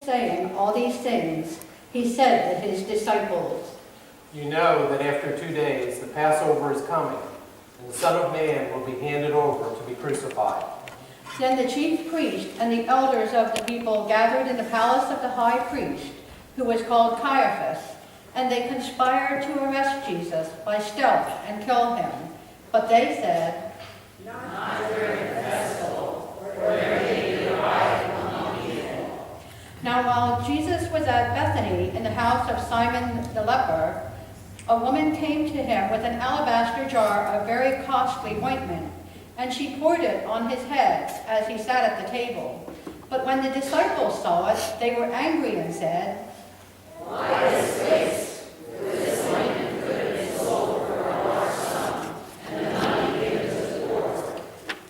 Saying all these things, he said to his disciples, You know that after 2 days the Passover is coming, and the Son of Man will be handed over to be crucified. Then the chief priest and the elders of the people gathered in the palace of the high priest, who was called Caiaphas, and they conspired to arrest Jesus by stealth and kill him. But they said, Not during the festival, for there may be a riot among the people. Now while Jesus was at Bethany in the house of Simon the leper, a woman came to him with an alabaster jar of very costly ointment, and she poured it on his head as he sat at the table. But when the disciples saw it, they were angry and said, Why this waste? For this ointment could have been sold for a large sum, and the money given to the poor.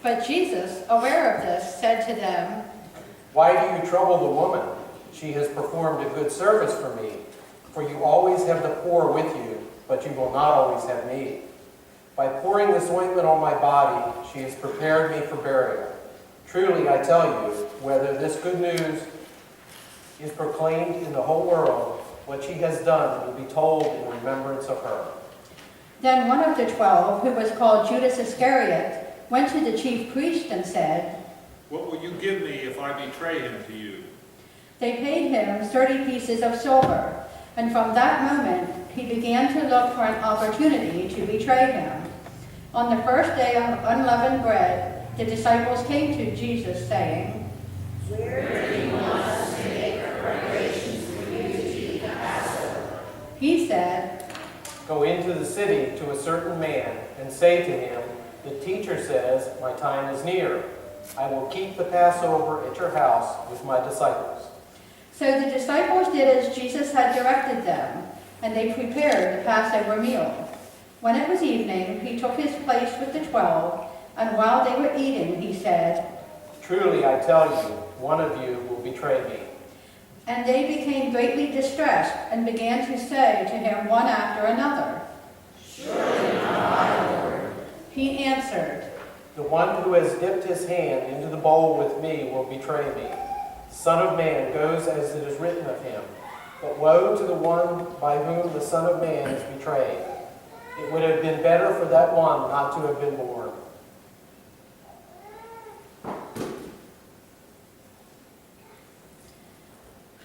But Jesus, aware of this, said to them, Why do you trouble the woman? She has performed a good service for me. For you always have the poor with you, but you will not always have me. By pouring this ointment on my body, she has prepared me for burial. Truly, I tell you, whether this good news is proclaimed in the whole world, what she has done will be told in remembrance of her. Then one of the 12, who was called Judas Iscariot, went to the chief priest and said, What will you give me if I betray him to you? They paid him 30 pieces of silver, and from that moment he began to look for an opportunity to betray him. On the first day of unleavened bread, the disciples came to Jesus, saying, Where do you want us to make preparations for you to eat the Passover? He said, Go into the city to a certain man and say to him, The teacher says, my time is near. I will keep the Passover at your house with my disciples. So the disciples did as Jesus had directed them, and they prepared the Passover meal. When it was evening, he took his place with the 12, and while they were eating, he said, Truly, I tell you, one of you will betray me. And they became greatly distressed and began to say to him one after another, Surely not I, Lord. He answered, The one who has dipped his hand into the bowl with me will betray me. The Son of Man goes as it is written of him. But woe to the one by whom the Son of Man is betrayed. It would have been better for that one not to have been born.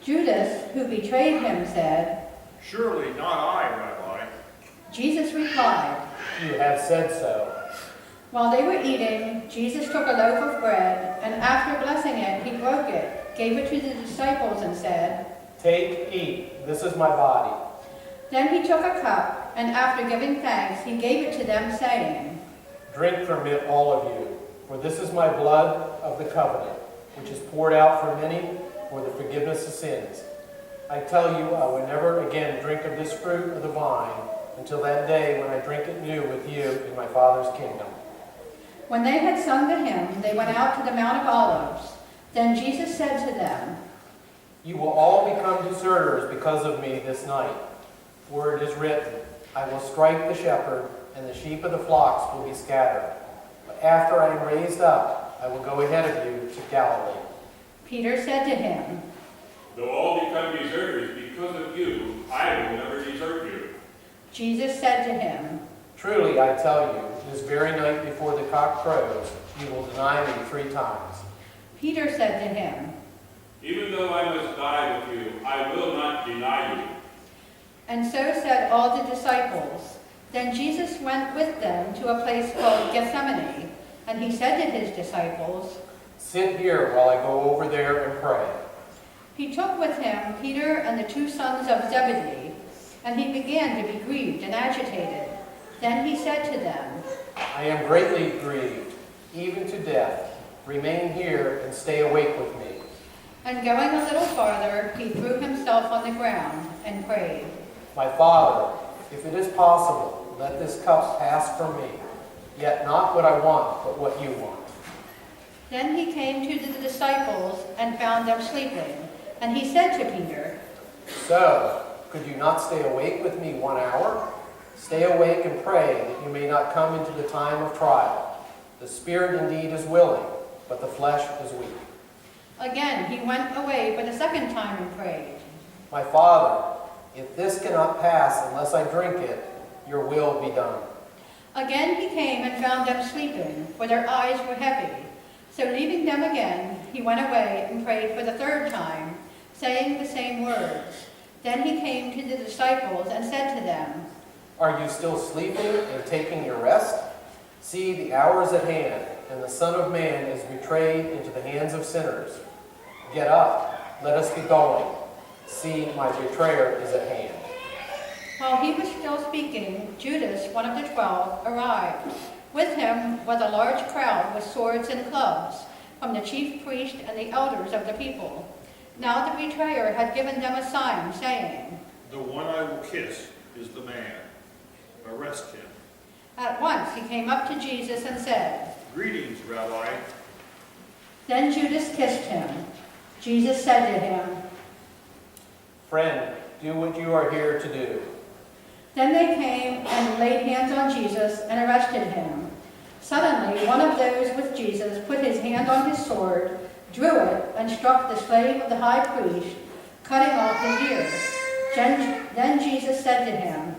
Judas, who betrayed him, said, Surely not I, Rabbi. Jesus replied, You have said so. While they were eating, Jesus took a loaf of bread, and after blessing it, he broke it, gave it to the disciples, and said, Take, eat, this is my body. Then he took a cup, and after giving thanks, he gave it to them, saying, Drink from it, all of you, for this is my blood of the covenant, which is poured out for many for the forgiveness of sins. I tell you, I will never again drink of this fruit of the vine until that day when I drink it new with you in my Father's kingdom. When they had sung the hymn, they went out to the Mount of Olives. Then Jesus said to them, You will all become deserters because of me this night. For it is written, I will strike the shepherd, and the sheep of the flocks will be scattered. But after I am raised up, I will go ahead of you to Galilee. Peter said to him, Though all become deserters because of you, I will never desert you. Jesus said to him, Truly, I tell you, this very night before the cock crows, you will deny me 3 times. Peter said to him, Even though I must die with you, I will not deny you. and so said all the disciples. Then Jesus went with them to a place called Gethsemane, and he said to his disciples, Sit here while I go over there and pray. He took with him Peter and the 2 sons of Zebedee, and he began to be grieved and agitated. Then he said to them, I am greatly grieved, even to death. Remain here and stay awake with me. And going a little farther, he threw himself on the ground and prayed. My Father, if it is possible, let this cup pass from me. Yet not what I want, but what you want. Then he came to the disciples and found them sleeping. And he said to Peter, So, could you not stay awake with me 1 hour? Stay awake and pray that you may not come into the time of trial. The spirit indeed is willing, but the flesh is weak. Again, he went away for the second time and prayed. My Father, if this cannot pass unless I drink it, your will be done. Again he came and found them sleeping, for their eyes were heavy. So leaving them again, he went away and prayed for the third time, saying the same words. Then he came to the disciples and said to them, Are you still sleeping and taking your rest? See, the hour is at hand, and the Son of Man is betrayed into the hands of sinners. Get up, let us be going. See, my betrayer is at hand. While he was still speaking, Judas, one of the 12, arrived. With him was a large crowd with swords and clubs, from the chief priest and the elders of the people. Now the betrayer had given them a sign, saying, The one I will kiss is the man. Arrest him. At once he came up to Jesus and said, Greetings, Rabbi. Then Judas kissed him. Jesus said to him, Friend, do what you are here to do. Then they came and laid hands on Jesus and arrested him. Suddenly, one of those with Jesus put his hand on his sword, drew it, and struck the slave of the high priest, cutting off his ear. Then Jesus said to him,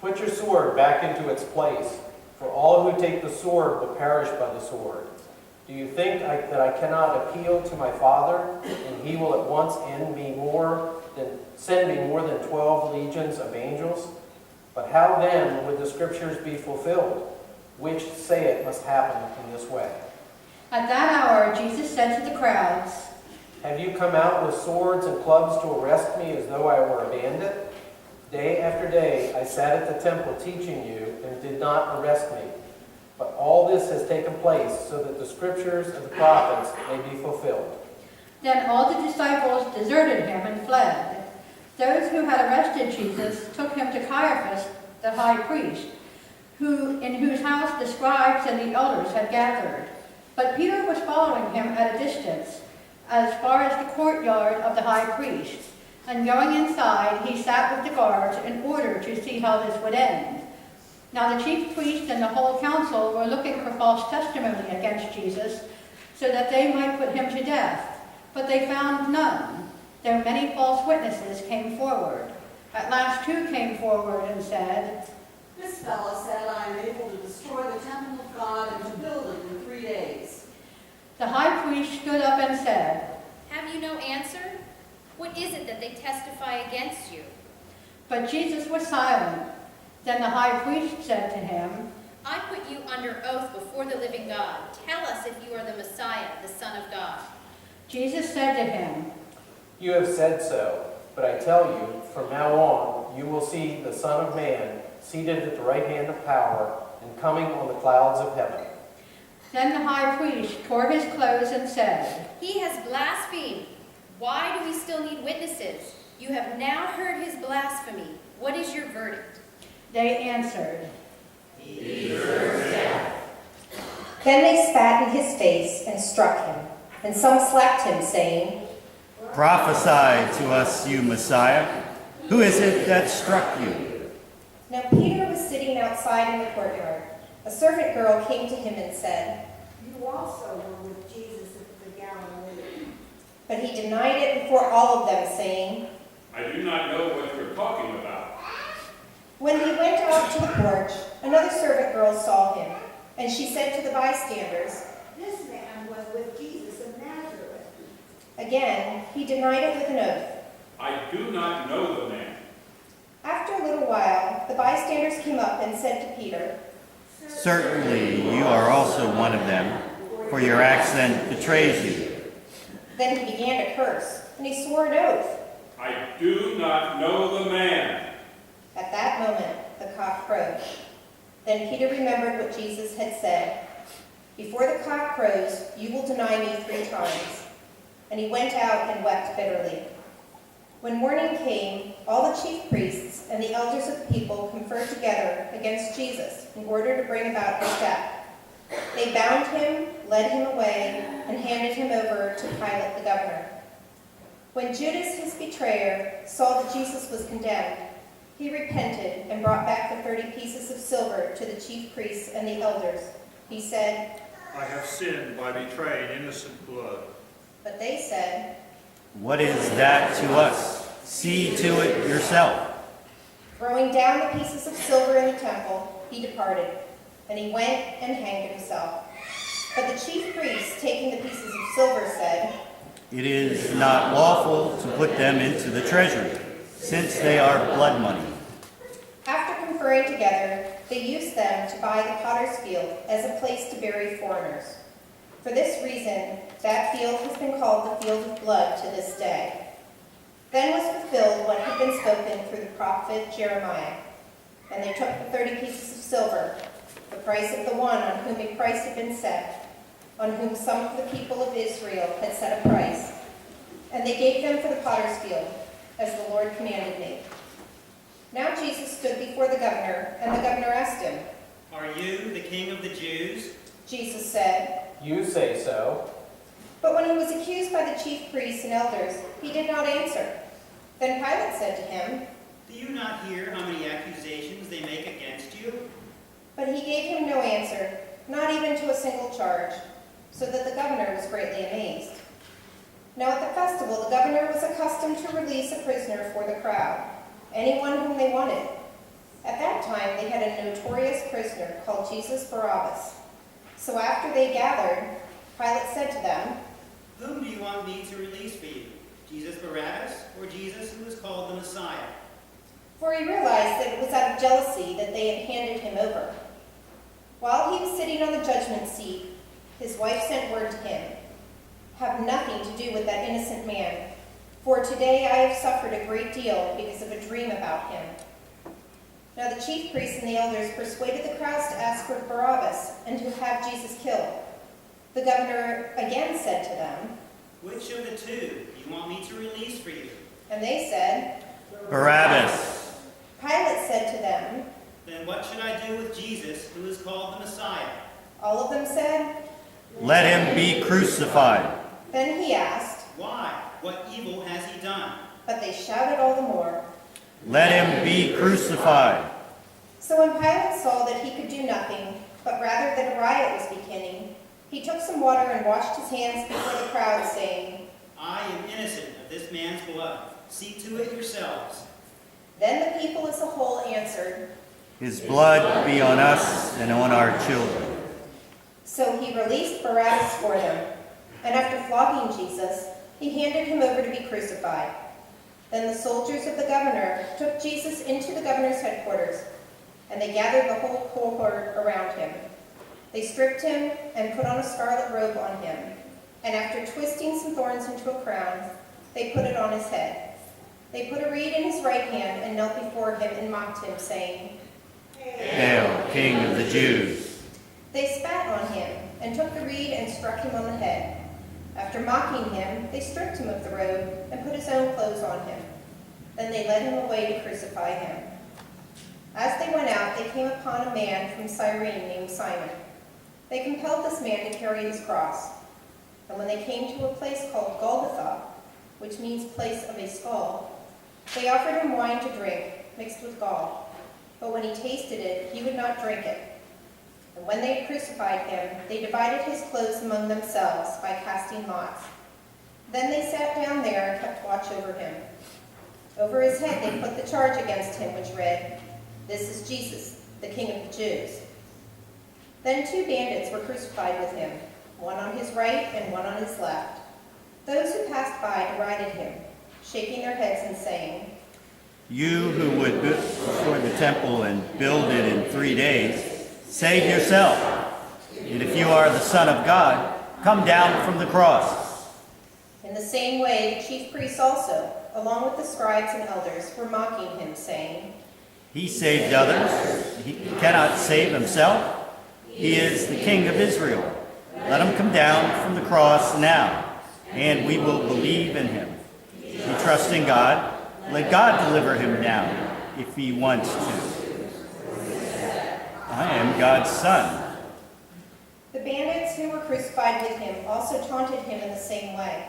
Put your sword back into its place, for all who take the sword will perish by the sword. Do you think that I cannot appeal to my Father, and he will at once send me more than 12 legions of angels? But how then would the scriptures be fulfilled, which say it must happen in this way? At that hour Jesus said to the crowds, Have you come out with swords and clubs to arrest me as though I were a bandit? Day after day I sat at the temple teaching you and did not arrest me. But all this has taken place so that the scriptures of the prophets may be fulfilled. Then all the disciples deserted him and fled. Those who had arrested Jesus took him to Caiaphas, the high priest, in whose house the scribes and the elders had gathered. But Peter was following him at a distance, as far as the courtyard of the high priest. And going inside, he sat with the guards in order to see how this would end. Now the chief priests and the whole council were looking for false testimony against Jesus, so that they might put him to death. But they found none, though many false witnesses came forward. At last 2 came forward and said, This fellow said, I am able to destroy the temple of God and to build it in 3 days. The high priest stood up and said, Have you no answer? What is it that they testify against you? but Jesus was silent. Then the high priest said to him, I put you under oath before the living God. Tell us if you are the Messiah, the Son of God. Jesus said to him, You have said so, but I tell you, from now on you will see the Son of Man seated at the right hand of power and coming on the clouds of heaven. Then the high priest tore his clothes and said, He has blasphemed. Why do we still need witnesses? You have now heard his blasphemy. What is your verdict? They answered, Then they spat in his face and struck him, and some slapped him, saying, Prophesy to us, you Messiah. Who is it that struck you? Now Peter was sitting outside in the courtyard. A servant girl came to him and said, You also were with Jesus at the Galilee. but he denied it before all of them, saying, I do not know what you're talking about. When he went out to the porch, another servant girl saw him, and she said to the bystanders, This man was with Jesus of Nazareth. Again, he denied it with an oath. I do not know the man. After a little while, the bystanders came up and said to Peter, Certainly you are also one of them, for your accent betrays you. Then he began to curse, and he swore an oath. I do not know the man. At that moment, the cock crowed. Then Peter remembered what Jesus had said, Before the cock crows, you will deny me 3 times. And he went out and wept bitterly. When morning came, all the chief priests and the elders of the people conferred together against Jesus in order to bring about his death. They bound him, led him away, and handed him over to Pilate the governor. When Judas, his betrayer, saw that Jesus was condemned, he repented and brought back the 30 pieces of silver to the chief priests and the elders. He said, I have sinned by betraying innocent blood. But they said, "What is that to us? See to it yourself." throwing down the pieces of silver in the temple, he departed, and he went and hanged himself. But the chief priests, taking the pieces of silver, said, "It is not lawful to put them into the treasury, since they are blood money." After conferring together, they used them to buy the potter's field as a place to bury foreigners. For this reason, that field has been called the field of blood to this day. Then was fulfilled what had been spoken through the prophet Jeremiah. And they took the 30 pieces of silver, the price of the one on whom a price had been set, on whom some of the people of Israel had set a price, and they gave them for the potter's field, as the Lord commanded me. Now Jesus stood before the governor, and the governor asked him, "Are you the king of the Jews?" Jesus said, You say so. but when he was accused by the chief priests and elders, he did not answer. Then Pilate said to him, "Do you not hear how many accusations they make against you?" but he gave him no answer, not even to a single charge, so that the governor was greatly amazed. Now at the festival, the governor was accustomed to release a prisoner for the crowd, anyone whom they wanted. At that time, they had a notorious prisoner called Jesus Barabbas. So after they gathered, Pilate said to them, "Whom do you want me to release for you? Jesus Barabbas or Jesus who is called the Messiah?" for he realized that it was out of jealousy that they had handed him over. While he was sitting on the judgment seat, his wife sent word to him, "Have nothing to do with that innocent man, for today I have suffered a great deal because of a dream about him." Now the chief priests and the elders persuaded the crowds to ask for Barabbas and to have Jesus killed. The governor again said to them, "Which of the two do you want me to release for you?" and they said, "Barabbas." Pilate said to them, "Then what should I do with Jesus who is called the Messiah?" all of them said. "Let him be crucified." Then he asked, "Why? What evil has he done?" but they shouted all the more. "Let him be crucified." So when Pilate saw that he could do nothing, but rather that a riot was beginning, he took some water and washed his hands before the crowd, saying, "I am innocent of this man's blood. See to it yourselves." Then the people as a whole answered, "His blood be on us and on our children." So he released Barabbas for them, and after flogging Jesus, he handed him over to be crucified. Then the soldiers of the governor took Jesus into the governor's headquarters, and they gathered the whole cohort around him. They stripped him and put on a scarlet robe on him, and after twisting some thorns into a crown, they put it on his head. They put a reed in his right hand and knelt before him and mocked him, saying, "Hail, King of the Jews." They spat on him and took the reed and struck him on the head. After mocking him, they stripped him of the robe and put his own clothes on him. Then they led him away to crucify him. As they went out, they came upon a man from Cyrene named Simon. They compelled this man to carry his cross. And when they came to a place called Golgotha, which means place of a skull, they offered him wine to drink, mixed with gall. But when he tasted it, he would not drink it. And when they had crucified him, they divided his clothes among themselves by casting lots. Then they sat down there and kept watch over him. Over his head they put the charge against him, which read, "This is Jesus, the King of the Jews." Then 2 bandits were crucified with him, one on his right and one on his left. Those who passed by derided him, shaking their heads and saying, "You who would destroy the temple and build it in 3 days, save yourself. And if you are the Son of God, come down from the cross." In the same way, the chief priests also, along with the scribes and elders, were mocking him, saying, "He saved others. He cannot save himself. He is the King of Israel. Let him come down from the cross now, and we will believe in him. If you trust in God, let God deliver him now, if he wants to. I am God's son." The bandits who were crucified with him also taunted him in the same way.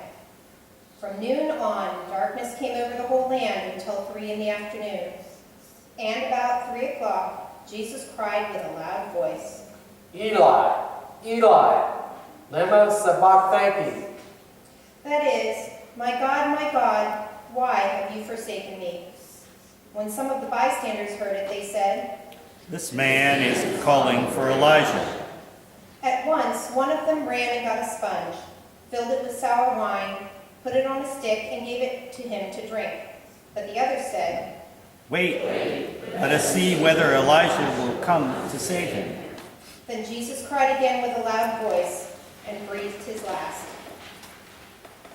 From noon on, darkness came over the whole land until 3 in the afternoon. And about 3 o'clock, Jesus cried with a loud voice, Eli, Eli, lema sabachthani. That is, my God, why have you forsaken me?" When some of the bystanders heard it, they said, This man is calling for Elijah. At once, one of them ran and got a sponge, filled it with sour wine, put it on a stick, and gave it to him to drink. But the other said, Wait, let us see whether Elijah will come to save him. Then Jesus cried again with a loud voice and breathed his last.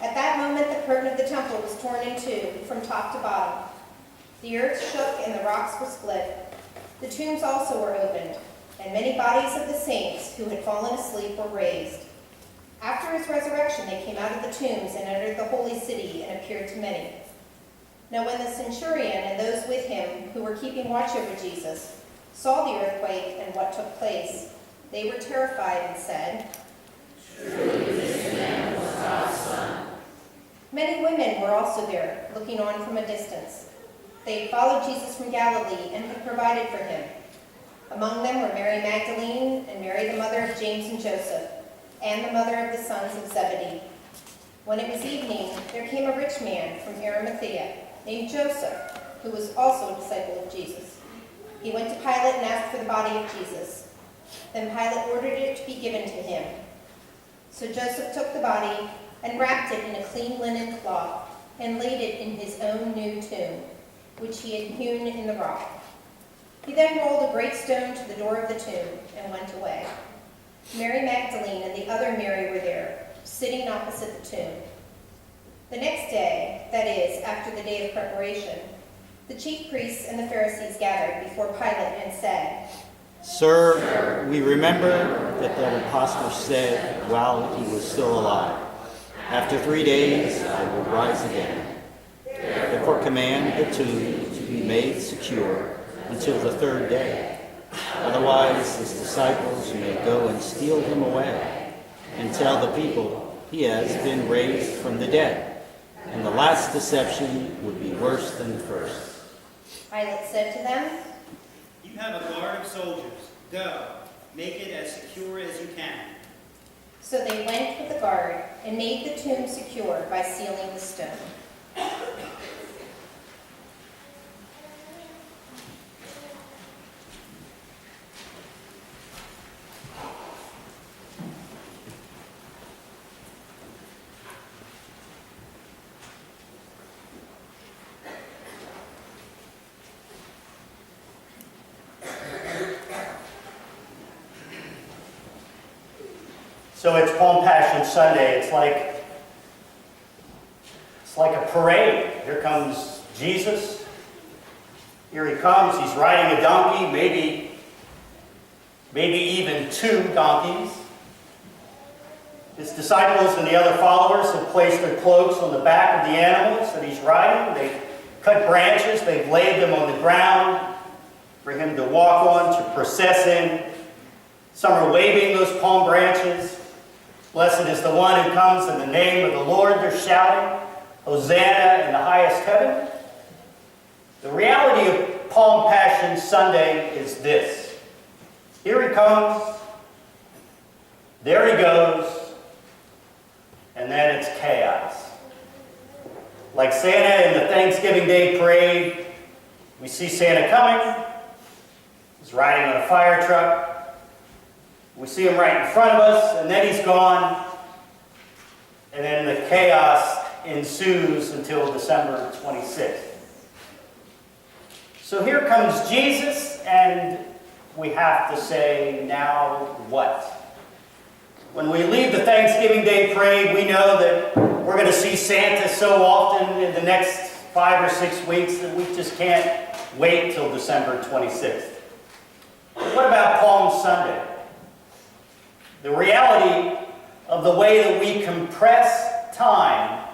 At that moment, the curtain of the temple was torn in two, from top to bottom. The earth shook and the rocks were split. The tombs also were opened, and many bodies of the saints who had fallen asleep were raised. After his resurrection, they came out of the tombs and entered the holy city and appeared to many. Now when the centurion and those with him who were keeping watch over Jesus saw the earthquake and what took place, they were terrified and said, Surely this man was God's Son. Many women were also there, looking on from a distance. They had followed Jesus from Galilee and had provided for him. Among them were Mary Magdalene and Mary the mother of James and Joseph, and the mother of the sons of Zebedee. When it was evening, there came a rich man from Arimathea, named Joseph, who was also a disciple of Jesus. He went to Pilate and asked for the body of Jesus. Then Pilate ordered it to be given to him. So Joseph took the body and wrapped it in a clean linen cloth and laid it in his own new tomb, which he had hewn in the rock. He then rolled a great stone to the door of the tomb and went away. Mary Magdalene and the other Mary were there, sitting opposite the tomb. The next day, that is, after the day of preparation, the chief priests and the Pharisees gathered before Pilate and said, Sir, we remember that the apostle said while he was still alive, After 3 days I will rise again. Therefore command the tomb to be made secure until the third day. Otherwise his disciples may go and steal him away and tell the people he has been raised from the dead. And the last deception would be worse than the first. Pilate said to them, You have a guard of soldiers. Go, make it as secure as you can. So they went with the guard and made the tomb secure by sealing the stone. So it's Palm Passion Sunday. It's like a parade. Here comes Jesus. Here he comes. He's riding a donkey, maybe even 2 donkeys. His disciples and the other followers have placed their cloaks on the back of the animals that he's riding. They've cut branches. They've laid them on the ground for him to walk on, to process in. Some are waving those palm branches. Blessed is the one who comes in the name of the Lord. They're shouting, Hosanna in the highest heaven. The reality of Palm Passion Sunday is this. Here he comes, there he goes, and then it's chaos. Like Santa in the Thanksgiving Day parade, we see Santa coming. He's riding on a fire truck. We see him right in front of us, and then he's gone. And then the chaos ensues until December 26th. So here comes Jesus, and we have to say, now what? When we leave the Thanksgiving Day parade, we know that we're going to see Santa so often in the next 5 or 6 weeks that we just can't wait till December 26th. But what about Palm Sunday? The reality of the way that we compress time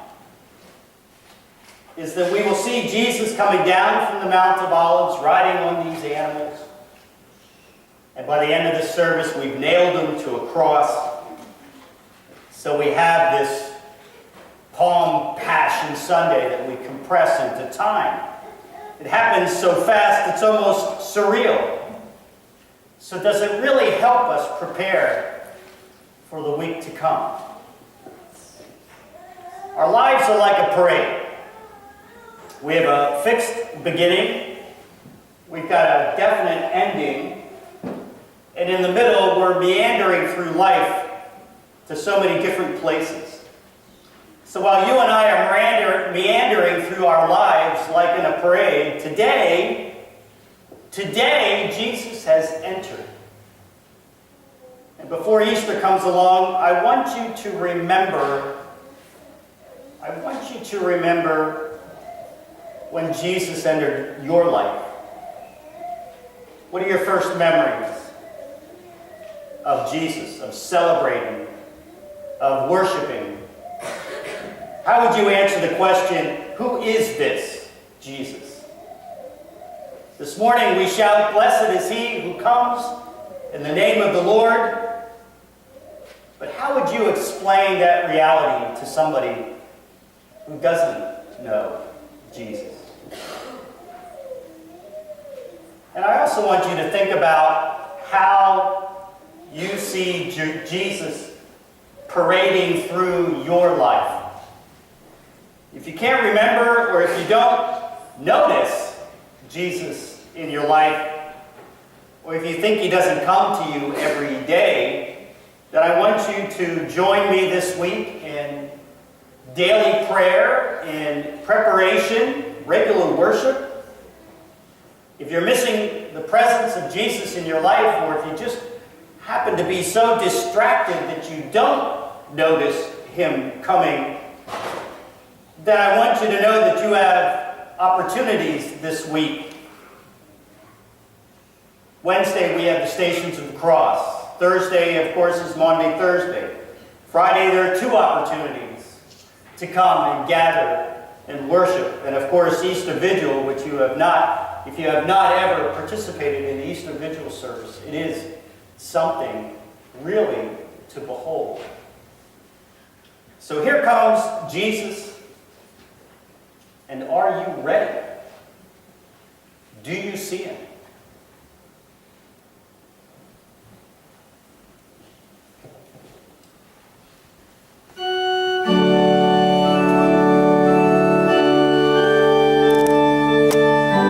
is that we will see Jesus coming down from the Mount of Olives, riding on these animals. And by the end of the service, we've nailed him to a cross. So we have this Palm Passion Sunday that we compress into time. It happens so fast, it's almost surreal. So does it really help us prepare for the week to come? Our lives are like a parade. We have a fixed beginning, we've got a definite ending, and in the middle we're meandering through life to so many different places. So while you and I are meandering through our lives like in a parade, today Jesus has entered. And before Easter comes along, I want you to remember when Jesus entered your life. What are your first memories of Jesus, of celebrating, of worshiping? How would you answer the question, who is this Jesus? This morning we shout, "Blessed is he who comes in the name of the Lord." But how would you explain that reality to somebody who doesn't know Jesus? And I also want you to think about how you see Jesus parading through your life. If you can't remember, or if you don't notice Jesus in your life, or if you think he doesn't come to you every day, then I want you to join me this week in daily prayer, in preparation, regular worship. If you're missing the presence of Jesus in your life, or if you just happen to be so distracted that you don't notice him coming, then I want you to know that you have opportunities this week. Wednesday, we have the Stations of the Cross. Thursday, of course, is Maundy Thursday. Friday, there are 2 opportunities to come and gather and worship. And of course, Easter Vigil, which if you have not ever participated in the Easter Vigil service, it is something really to behold. So here comes Jesus. And are you ready? Do you see him?